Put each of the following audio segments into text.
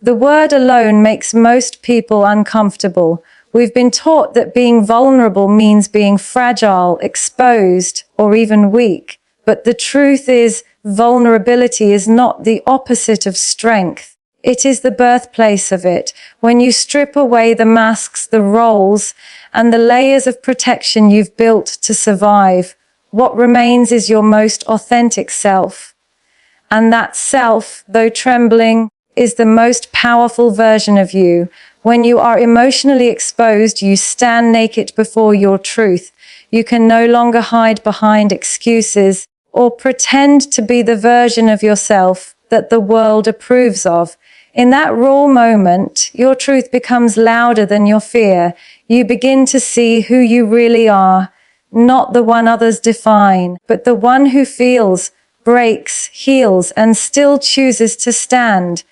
The word alone makes most people uncomfortable. We've been taught that being vulnerable means being fragile, exposed, or even weak. But the truth is, vulnerability is not the opposite of strength. It is the birthplace of it. When you strip away the masks, the roles, and the layers of protection you've built to survive, what remains is your most authentic self. And that self, though trembling, is the most powerful version of you. When you are emotionally exposed, you stand naked before your truth. You can no longer hide behind excuses or pretend to be the version of yourself that the world approves of. In that raw moment, your truth becomes louder than your fear. You begin to see who you really are, not the one others define, but the one who feels, breaks, heals, and still chooses to stand.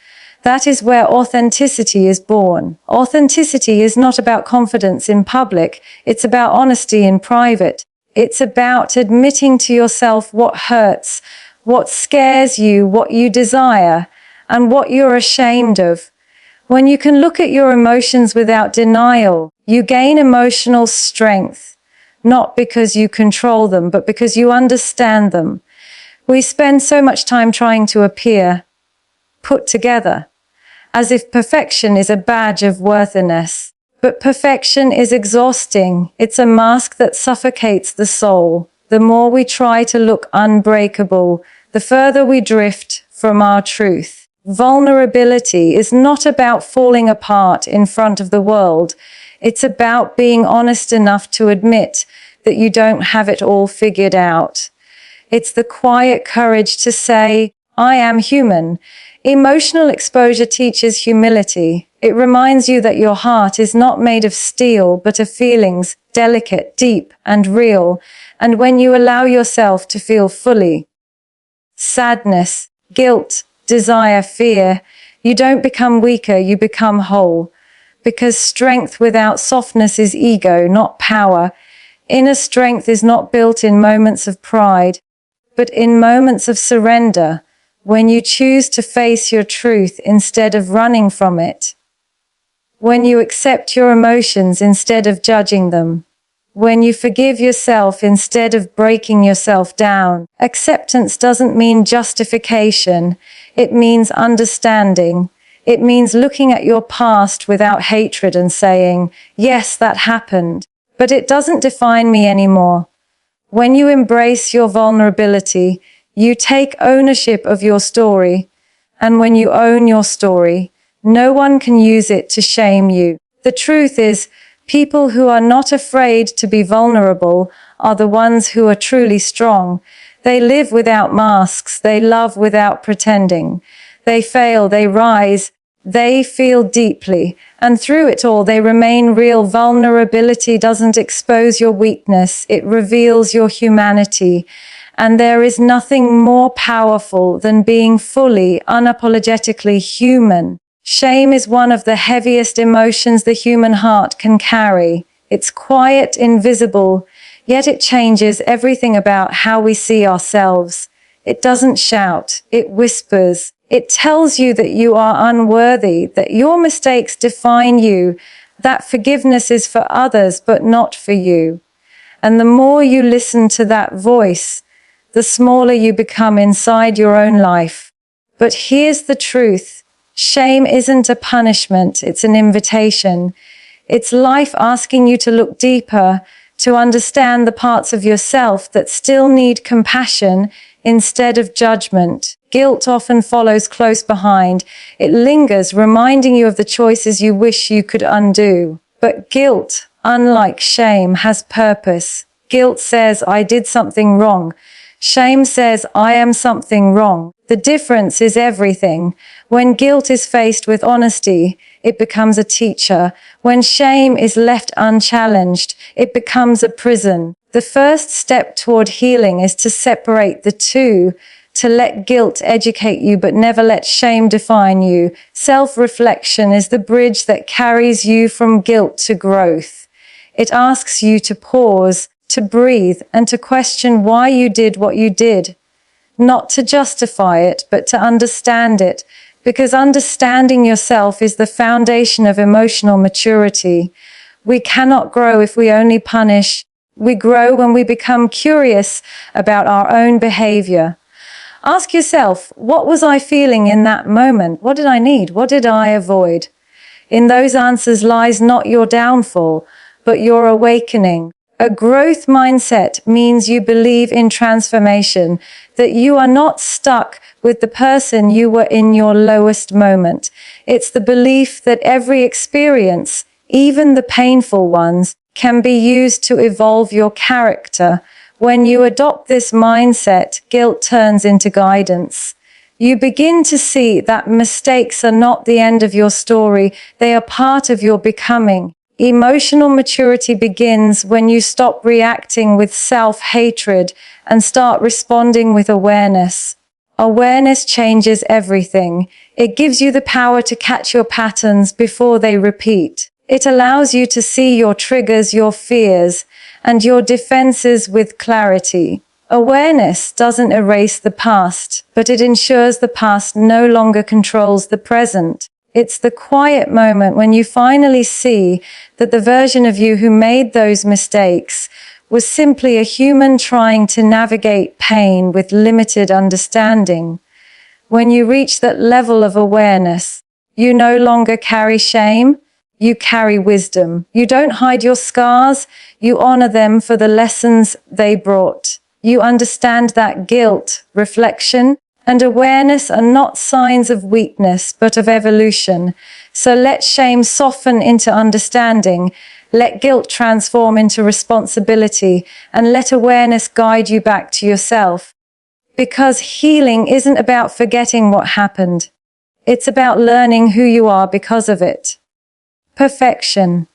That is where authenticity is born. Authenticity is not about confidence in public, it's about honesty in private. It's about admitting to yourself what hurts, what scares you, what you desire, and what you're ashamed of. When you can look at your emotions without denial, you gain emotional strength, not because you control them, but because you understand them. We spend so much time trying to appear put together, as if perfection is a badge of worthiness. But perfection is exhausting. It's a mask that suffocates the soul. The more we try to look unbreakable, the further we drift from our truth. Vulnerability is not about falling apart in front of the world. It's about being honest enough to admit that you don't have it all figured out. It's the quiet courage to say, I am human. Emotional exposure teaches humility. It reminds you that your heart is not made of steel, but of feelings, delicate, deep, and real. And when you allow yourself to feel fully, sadness, guilt, desire, fear, you don't become weaker, you become whole. Because strength without softness is ego, not power. Inner strength is not built in moments of pride, but in moments of surrender, when you choose to face your truth instead of running from it. When you accept your emotions instead of judging them. When you forgive yourself instead of breaking yourself down. Acceptance doesn't mean justification. It means understanding. It means looking at your past without hatred and saying, yes, that happened, but it doesn't define me anymore. When you embrace your vulnerability, you take ownership of your story. And when you own your story, no one can use it to shame you. The truth is, people who are not afraid to be vulnerable are the ones who are truly strong. They live without masks. They love without pretending. They fail, they rise, they feel deeply. And through it all, they remain real. Vulnerability doesn't expose your weakness. It reveals your humanity. And there is nothing more powerful than being fully, unapologetically human. Shame is one of the heaviest emotions the human heart can carry. It's quiet, invisible, yet it changes everything about how we see ourselves. It doesn't shout, it whispers. It tells you that you are unworthy, that your mistakes define you, that forgiveness is for others but not for you. And the more you listen to that voice, the smaller you become inside your own life. But here's the truth. Shame isn't a punishment, it's an invitation. It's life asking you to look deeper, to understand the parts of yourself that still need compassion instead of judgment. Guilt often follows close behind. It lingers, reminding you of the choices you wish you could undo. But guilt, unlike shame, has purpose. Guilt says, I did something wrong. Shame says, I am something wrong. The difference is everything. When guilt is faced with honesty, it becomes a teacher. When shame is left unchallenged, it becomes a prison. The first step toward healing is to separate the two, to let guilt educate you but never let shame define you. Self-reflection is the bridge that carries you from guilt to growth. It asks you to pause, to breathe, and to question why you did what you did. Not to justify it, but to understand it. because understanding yourself is the foundation of emotional maturity. We cannot grow if we only punish. We grow when we become curious about our own behavior. Ask yourself, what was I feeling in that moment? What did I need? What did I avoid? In those answers lies not your downfall, but your awakening. A growth mindset means you believe in transformation, that you are not stuck with the person you were in your lowest moment. It's the belief that every experience, even the painful ones, can be used to evolve your character. When you adopt this mindset, guilt turns into guidance. You begin to see that mistakes are not the end of your story, they are part of your becoming. Emotional maturity begins when you stop reacting with self-hatred and start responding with awareness. Awareness changes everything. It gives you the power to catch your patterns before they repeat. It allows you to see your triggers, your fears, and your defenses with clarity. Awareness doesn't erase the past, but it ensures the past no longer controls the present. It's the quiet moment when you finally see that the version of you who made those mistakes was simply a human trying to navigate pain with limited understanding. When you reach that level of awareness, you no longer carry shame, you carry wisdom. You don't hide your scars, you honor them for the lessons they brought. You understand that guilt, reflection, and awareness are not signs of weakness, but of evolution. So let shame soften into understanding, let guilt transform into responsibility, and let awareness guide you back to yourself. Because healing isn't about forgetting what happened. It's about learning who you are because of it. Perfection.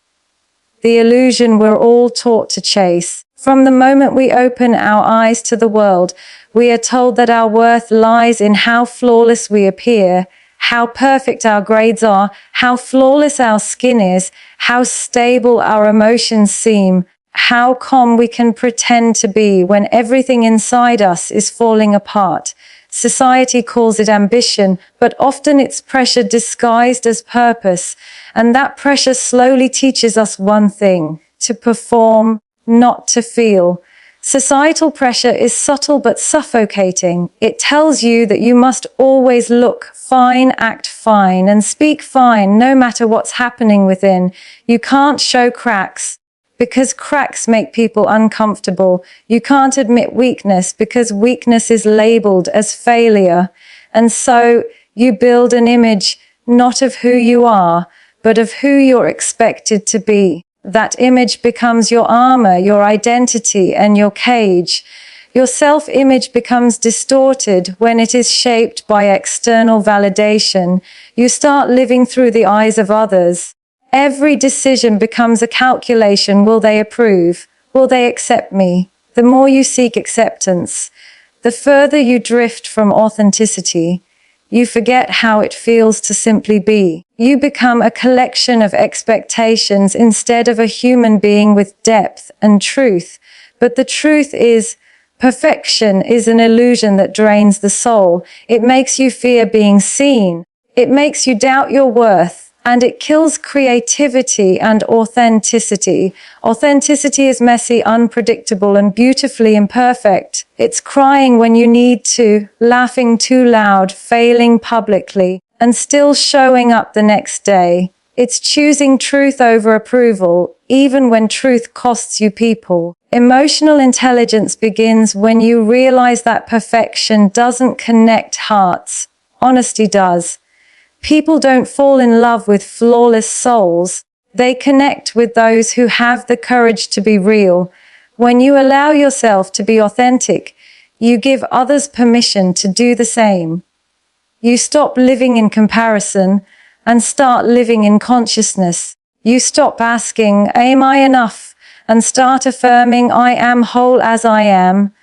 The illusion we're all taught to chase. From the moment we open our eyes to the world, we are told that our worth lies in how flawless we appear, how perfect our grades are, how flawless our skin is, how stable our emotions seem, how calm we can pretend to be when everything inside us is falling apart. Society calls it ambition, but often it's pressure disguised as purpose, and that pressure slowly teaches us one thing: to perform, not to feel. Societal pressure is subtle but suffocating. It tells you that you must always look fine, act fine, and speak fine no matter what's happening within. You can't show cracks because cracks make people uncomfortable. You can't admit weakness because weakness is labeled as failure. And so you build an image not of who you are, but of who you're expected to be. That image becomes your armor, your identity, and your cage. Your self-image becomes distorted when it is shaped by external validation. You start living through the eyes of others. Every decision becomes a calculation. Will they approve? Will they accept me? The more you seek acceptance, the further you drift from authenticity. You forget how it feels to simply be. You become a collection of expectations instead of a human being with depth and truth. But the truth is, perfection is an illusion that drains the soul. It makes you fear being seen. It makes you doubt your worth. And it kills creativity and authenticity. Authenticity is messy, unpredictable, and beautifully imperfect. It's crying when you need to, laughing too loud, failing publicly, and still showing up the next day. It's choosing truth over approval, even when truth costs you people. Emotional intelligence begins when you realize that perfection doesn't connect hearts. Honesty does. People don't fall in love with flawless souls. They connect with those who have the courage to be real. When you allow yourself to be authentic, you give others permission to do the same. You stop living in comparison and start living in consciousness. You stop asking, am I enough? And start affirming, I am whole as I am.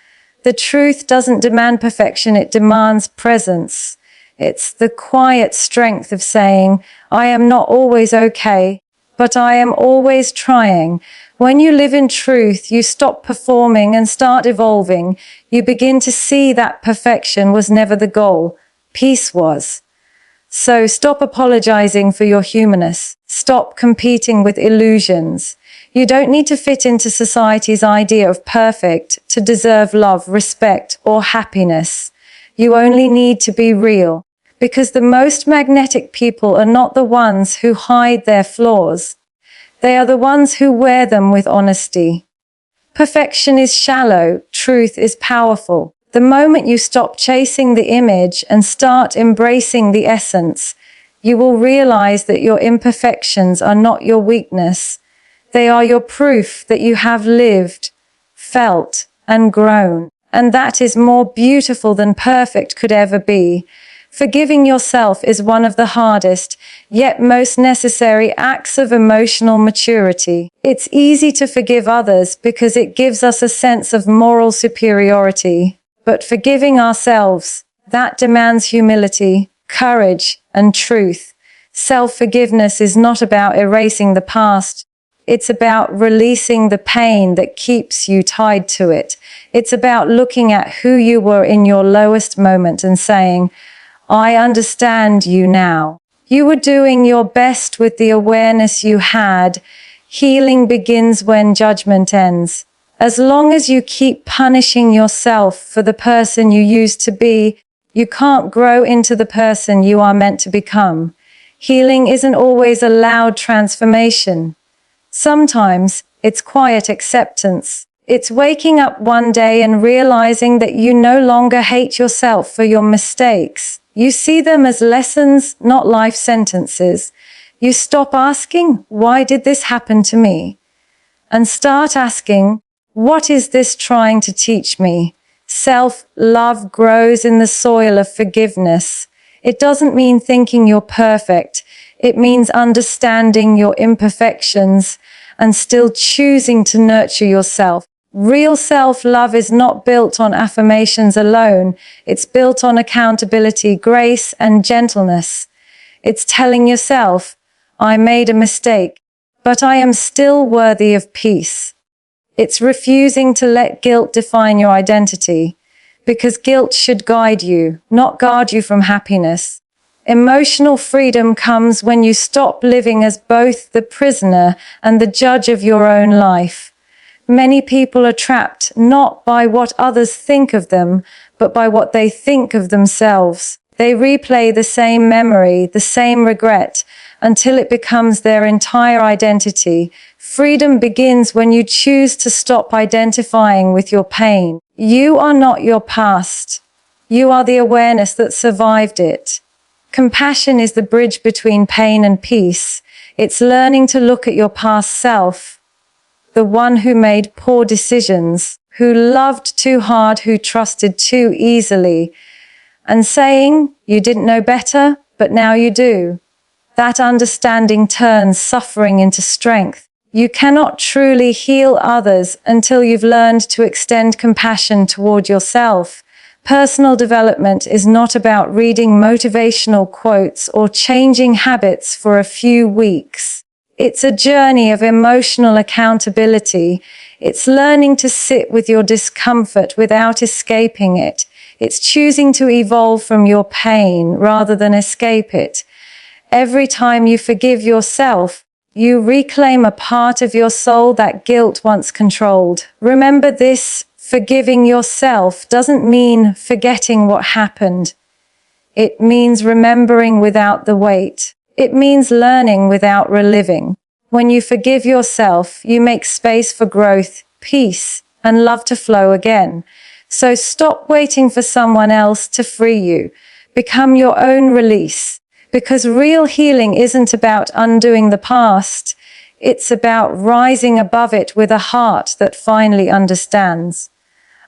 The truth doesn't demand perfection, it demands presence. It's the quiet strength of saying, I am not always okay, but I am always trying. When you live in truth, you stop performing and start evolving. You begin to see that perfection was never the goal. Peace was. So stop apologizing for your humanness. Stop competing with illusions. You don't need to fit into society's idea of perfect to deserve love, respect, or happiness. You only need to be real. Because the most magnetic people are not the ones who hide their flaws. They are the ones who wear them with honesty. Perfection is shallow, truth is powerful. The moment you stop chasing the image and start embracing the essence, you will realize that your imperfections are not your weakness. They are your proof that you have lived, felt, and grown. And that is more beautiful than perfect could ever be. Forgiving yourself is one of the hardest, yet most necessary acts of emotional maturity. It's easy to forgive others because it gives us a sense of moral superiority. But forgiving ourselves, that demands humility, courage, and truth. Self-forgiveness is not about erasing the past. It's about releasing the pain that keeps you tied to it. It's about looking at who you were in your lowest moment and saying, I understand you now. You were doing your best with the awareness you had. Healing begins when judgment ends. As long as you keep punishing yourself for the person you used to be, you can't grow into the person you are meant to become. Healing isn't always a loud transformation. Sometimes it's quiet acceptance. It's waking up one day and realizing that you no longer hate yourself for your mistakes. You see them as lessons, not life sentences. You stop asking, why did this happen to me? And start asking, what is this trying to teach me? Self-love grows in the soil of forgiveness. It doesn't mean thinking you're perfect. It means understanding your imperfections and still choosing to nurture yourself. Real self-love is not built on affirmations alone. It's built on accountability, grace, and gentleness. It's telling yourself, I made a mistake, but I am still worthy of peace. It's refusing to let guilt define your identity, because guilt should guide you, not guard you from happiness. Emotional freedom comes when you stop living as both the prisoner and the judge of your own life. Many people are trapped not by what others think of them, but by what they think of themselves. They replay the same memory, the same regret, until it becomes their entire identity. Freedom begins when you choose to stop identifying with your pain. You are not your past. You are the awareness that survived it. Compassion is the bridge between pain and peace. It's learning to look at your past self, the one who made poor decisions, who loved too hard, who trusted too easily, and saying, you didn't know better, but now you do. That understanding turns suffering into strength. You cannot truly heal others until you've learned to extend compassion toward yourself. Personal development is not about reading motivational quotes or changing habits for a few weeks. It's a journey of emotional accountability. It's learning to sit with your discomfort without escaping it. It's choosing to evolve from your pain rather than escape it. Every time you forgive yourself, you reclaim a part of your soul that guilt once controlled. Remember this, forgiving yourself doesn't mean forgetting what happened. It means remembering without the weight. It means learning without reliving. When you forgive yourself, you make space for growth, peace, and love to flow again. So stop waiting for someone else to free you. Become your own release. Because real healing isn't about undoing the past. It's about rising above it with a heart that finally understands.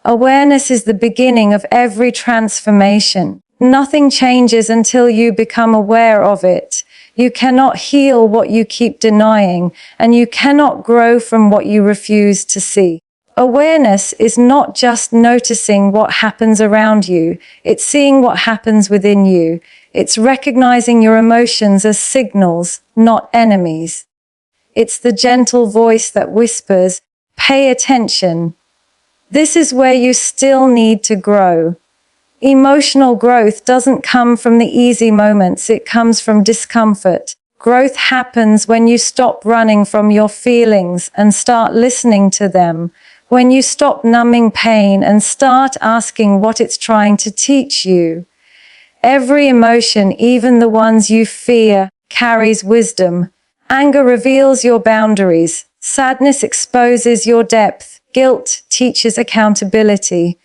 Awareness is the beginning of every transformation. Nothing changes until you become aware of it. You cannot heal what you keep denying, and you cannot grow from what you refuse to see. Awareness is not just noticing what happens around you, it's seeing what happens within you. It's recognizing your emotions as signals, not enemies. It's the gentle voice that whispers, pay attention. This is where you still need to grow. Emotional growth doesn't come from the easy moments, it comes from discomfort. Growth happens when you stop running from your feelings and start listening to them, when you stop numbing pain and start asking what it's trying to teach you. Every emotion, even the ones you fear, carries wisdom. Anger reveals your boundaries. Sadness exposes your depth. Guilt teaches accountability.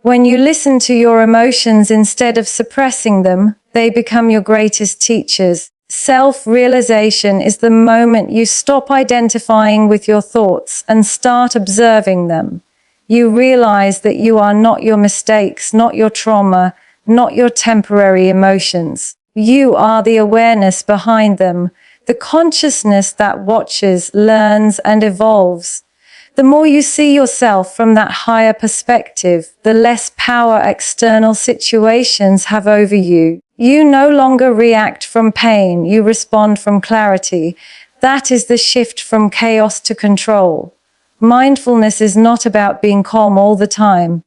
When you listen to your emotions instead of suppressing them, they become your greatest teachers. Self-realization is the moment you stop identifying with your thoughts and start observing them. You realize that you are not your mistakes, not your trauma, not your temporary emotions. You are the awareness behind them, the consciousness that watches, learns, and evolves. The more you see yourself from that higher perspective, the less power external situations have over you. You no longer react from pain, you respond from clarity. That is the shift from chaos to control. Mindfulness is not about being calm all the time.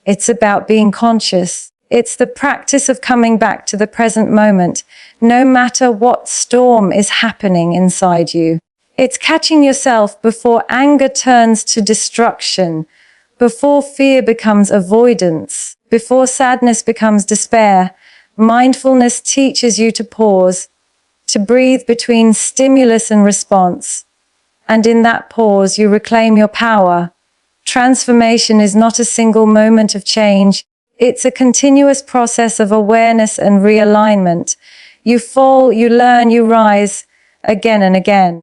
It's about being conscious. It's the practice of coming back to the present moment, no matter what storm is happening inside you. It's catching yourself before anger turns to destruction, before fear becomes avoidance, before sadness becomes despair. Mindfulness teaches you to pause, to breathe between stimulus and response. And in that pause, you reclaim your power. Transformation is not a single moment of change. It's a continuous process of awareness and realignment. You fall, you learn, you rise again and again.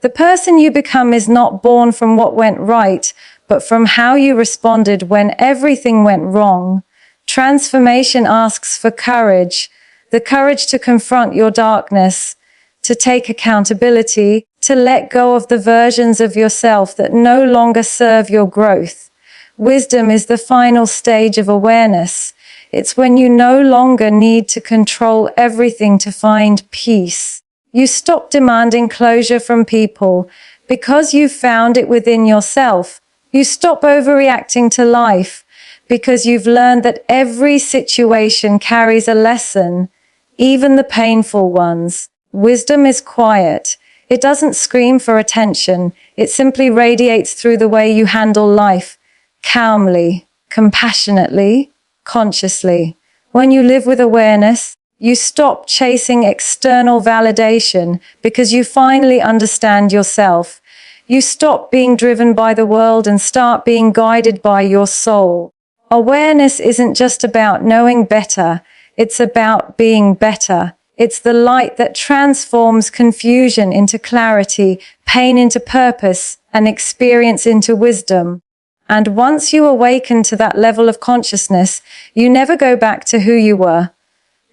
The person you become is not born from what went right, but from how you responded when everything went wrong. Transformation asks for courage, the courage to confront your darkness, to take accountability, to let go of the versions of yourself that no longer serve your growth. Wisdom is the final stage of awareness. It's when you no longer need to control everything to find peace. You stop demanding closure from people because you found it within yourself. You stop overreacting to life because you've learned that every situation carries a lesson, even the painful ones. Wisdom is quiet. It doesn't scream for attention. It simply radiates through the way you handle life, calmly, compassionately, consciously. When you live with awareness, you stop chasing external validation because you finally understand yourself. You stop being driven by the world and start being guided by your soul. Awareness isn't just about knowing better, it's about being better. It's the light that transforms confusion into clarity, pain into purpose, and experience into wisdom. And once you awaken to that level of consciousness, you never go back to who you were.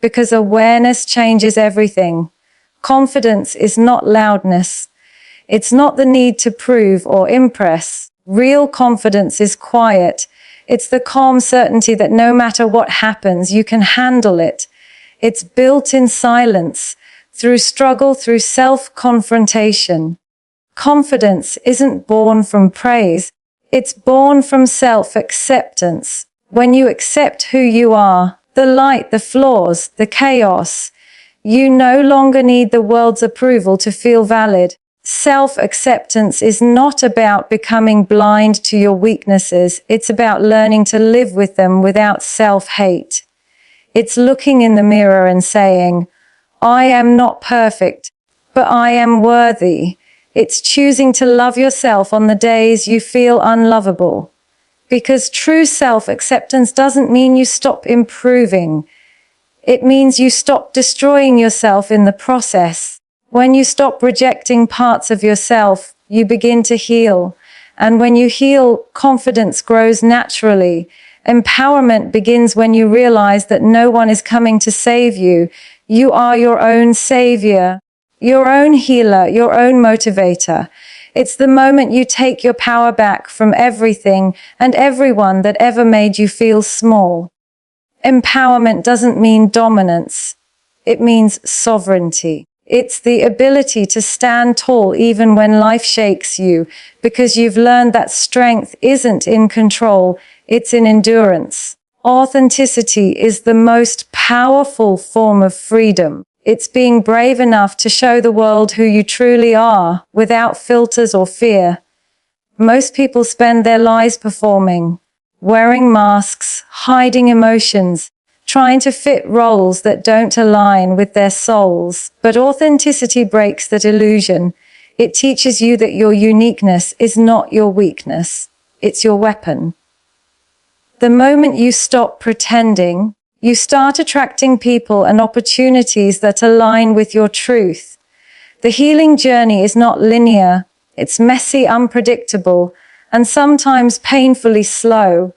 Because awareness changes everything. Confidence is not loudness. It's not the need to prove or impress. Real confidence is quiet. It's the calm certainty that no matter what happens, you can handle it. It's built in silence, through struggle, through self-confrontation. Confidence isn't born from praise. It's born from self-acceptance. When you accept who you are, the light, the flaws, the chaos, you no longer need the world's approval to feel valid. Self-acceptance is not about becoming blind to your weaknesses. It's about learning to live with them without self-hate. It's looking in the mirror and saying, I am not perfect, but I am worthy. It's choosing to love yourself on the days you feel unlovable. Because true self-acceptance doesn't mean you stop improving. It means you stop destroying yourself in the process. When you stop rejecting parts of yourself, you begin to heal. And when you heal, confidence grows naturally. Empowerment begins when you realize that no one is coming to save you. You are your own savior, your own healer, your own motivator. It's the moment you take your power back from everything and everyone that ever made you feel small. Empowerment doesn't mean dominance. It means sovereignty. It's the ability to stand tall even when life shakes you, because you've learned that strength isn't in control, it's in endurance. Authenticity is the most powerful form of freedom. It's being brave enough to show the world who you truly are, without filters or fear. Most people spend their lives performing, wearing masks, hiding emotions, trying to fit roles that don't align with their souls. But authenticity breaks that illusion. It teaches you that your uniqueness is not your weakness, it's your weapon. The moment you stop pretending, you start attracting people and opportunities that align with your truth. The healing journey is not linear. It's messy, unpredictable, and sometimes painfully slow.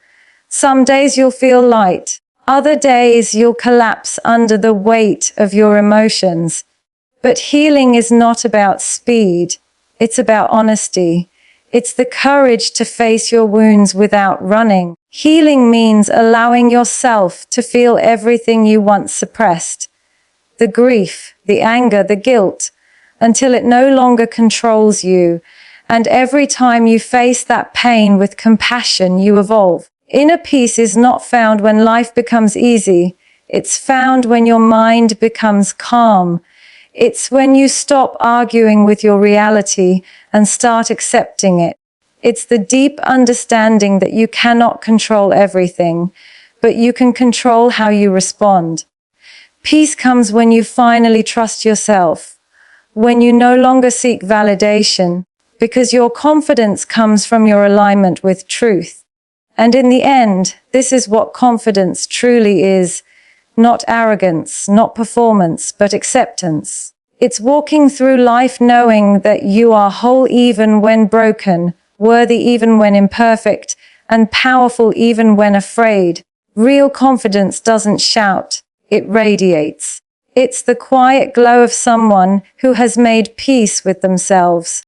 Some days you'll feel light. Other days you'll collapse under the weight of your emotions. But healing is not about speed. It's about honesty. It's the courage to face your wounds without running. Healing means allowing yourself to feel everything you once suppressed. The grief, the anger, the guilt, until it no longer controls you. And every time you face that pain with compassion, you evolve. Inner peace is not found when life becomes easy. It's found when your mind becomes calm. It's when you stop arguing with your reality and start accepting it. It's the deep understanding that you cannot control everything, but you can control how you respond. Peace comes when you finally trust yourself, when you no longer seek validation, because your confidence comes from your alignment with truth. And in the end, this is what confidence truly is. Not arrogance, not performance, but acceptance. It's walking through life knowing that you are whole even when broken, worthy even when imperfect, and powerful even when afraid. Real confidence doesn't shout, it radiates. It's the quiet glow of someone who has made peace with themselves.